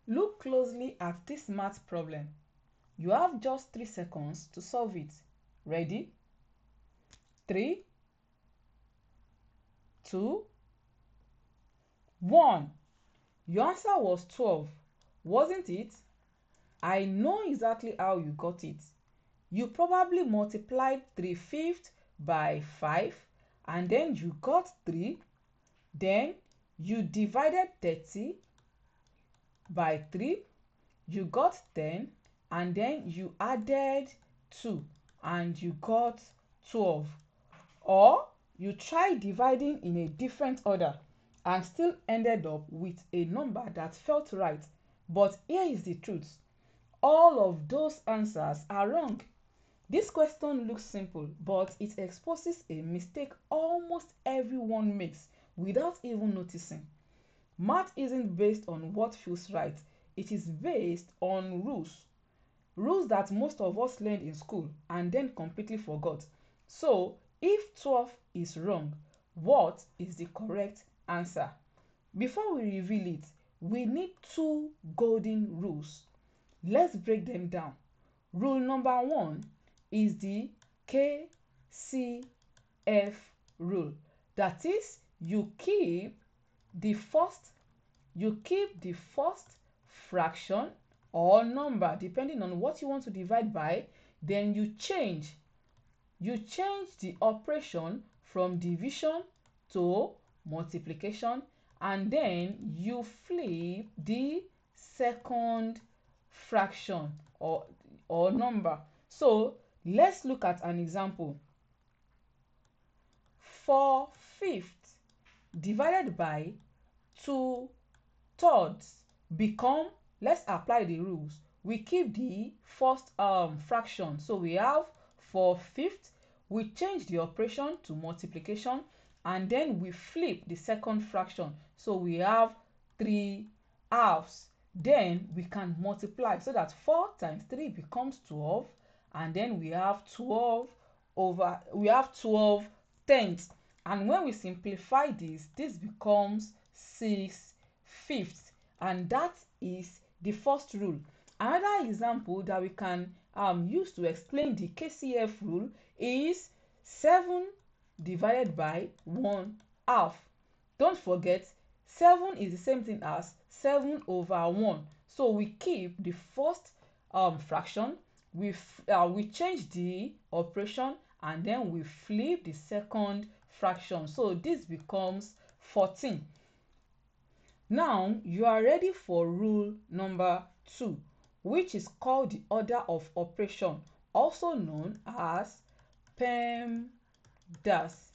Look closely at this math problem. You have just 3 seconds to solve it. Ready? 3, 2, 1. Your answer was 12, wasn't it? I know exactly how you got it. You probably multiplied 3/5 by 5 and then you got 3. Then you divided 30 by 3, you got 10, and then you added 2 and you got 12. Or you tried dividing in a different order and still ended up with a number that felt right. But here is the truth. All of those answers are wrong. This question looks simple, but it exposes a mistake almost everyone makes without even noticing. Math isn't based on what feels right, it is based on rules. Rules that most of us learned in school and then completely forgot. So, if 12 is wrong, what is the correct answer? Before we reveal it, we need two golden rules. Let's break them down. Rule number 1 is the KCF rule. That is, the first you keep the first fraction or number depending on what you want to divide by, then you change the operation from division to multiplication, and then you flip the second fraction or number. So let's look at an example. 4/5 divided by 2/3 become, let's apply the rules. We keep the first fraction, so we have 4/5. We change the operation to multiplication, and then we flip the second fraction, so we have 3/2. Then we can multiply so that 4 times 3 becomes 12, and then we have 12 tenths. And when we simplify this becomes 6/5, and that is the first rule. Another example that we can use to explain the KCF rule is 7 divided by 1/2. Don't forget, 7 is the same thing as 7/1. So we keep the first fraction, we change the operation, and then we flip the second fraction. So this becomes 14. Now you are ready for rule number 2, which is called the order of operation, also known as PEMDAS.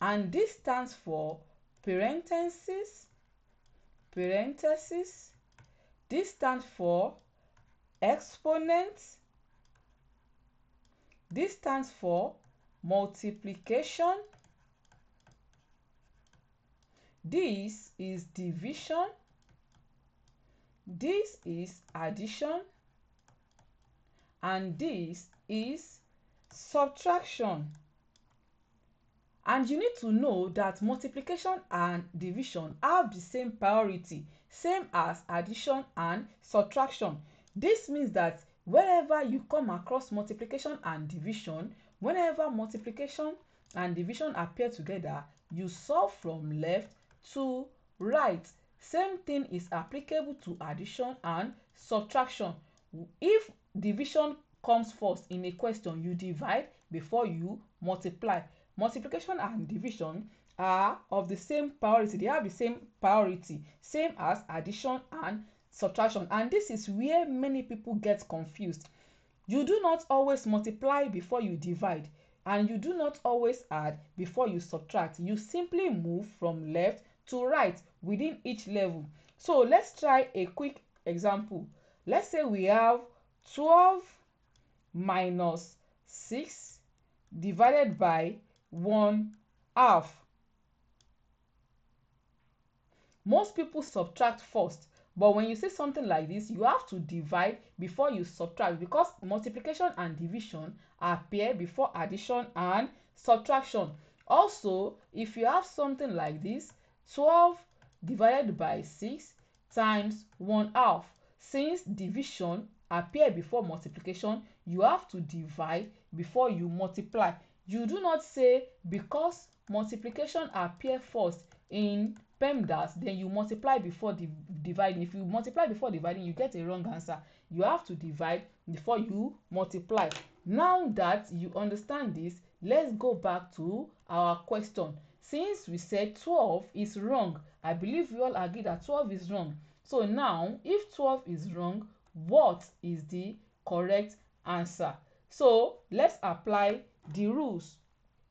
And this stands for parentheses, parentheses. This stands for exponents. This stands for multiplication. This is division. This is addition. And this is subtraction. And you need to know that multiplication and division have the same priority, same as addition and subtraction. This means that whenever you come across multiplication and division, whenever multiplication and division appear together, you solve from left to right. Same thing is applicable to addition and subtraction. If division comes first in a question, you divide before you multiply. Multiplication and division are of the same priority. They have the same priority, same as addition and subtraction. And this is where many people get confused. You do not always multiply before you divide, and you do not always add before you subtract. You simply move from left to right within each level. So let's try a quick example. Let's say we have 12 minus 6 divided by 1/2. Most people subtract first, but when you say something like this, you have to divide before you subtract, because multiplication and division appear before addition and subtraction. Also, if you have something like this, 12 divided by 6 times 1/2. since division appear before multiplication, you have to divide before you multiply. You do not say because multiplication appear first in PEMDAS, then you multiply before dividing. If you multiply before dividing, you get a wrong answer. You have to divide before you multiply. Now that you understand this, let's go back to our question. Since we said 12 is wrong, I believe we all agree that 12 is wrong. So now, if 12 is wrong, what is the correct answer? So let's apply the rules.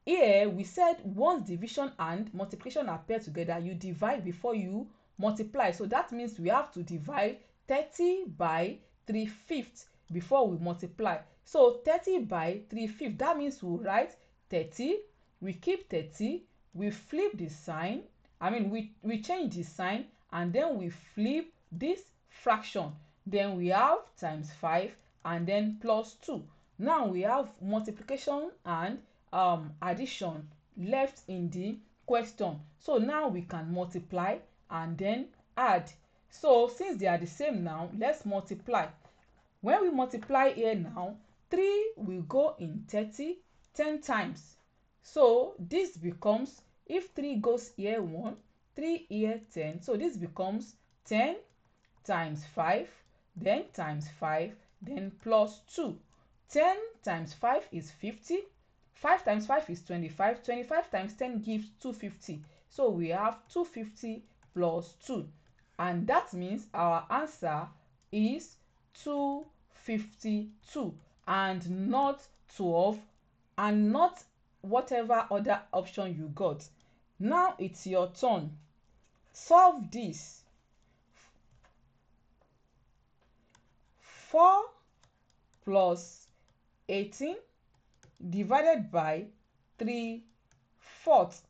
Here we said once division and multiplication appear together, you divide before you multiply. So that means we have to divide 30 by 3/5 before we multiply. So 30 by 3/5, that means we write 30, we keep 30, we flip the sign, we change the sign, and then we flip this fraction. Then we have times 5 and then plus 2. Now we have multiplication and addition left in the question. So now we can multiply and then add. So since they are the same now, let's multiply. When we multiply here now, 3 will go in 30 10 times. So this becomes, if 3 goes here 1, 3 here 10. So this becomes 10 times 5, then times 5, then plus 2. 10 times 5 is 50. 5 times 5 is 25. 25 times 10 gives 250. So we have 250 plus 2. And that means our answer is 252 and not 12 and not whatever other option you got. Now it's your turn. Solve this. 4 plus 18 divided by 3/4.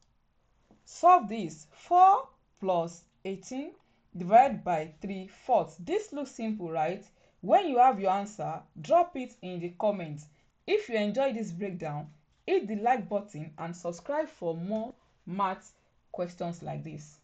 Solve this. 4 plus 18 divided by 3/4. This looks simple, right? When you have your answer, drop it in the comments. If you enjoy this breakdown, hit the like button and subscribe for more math questions like this.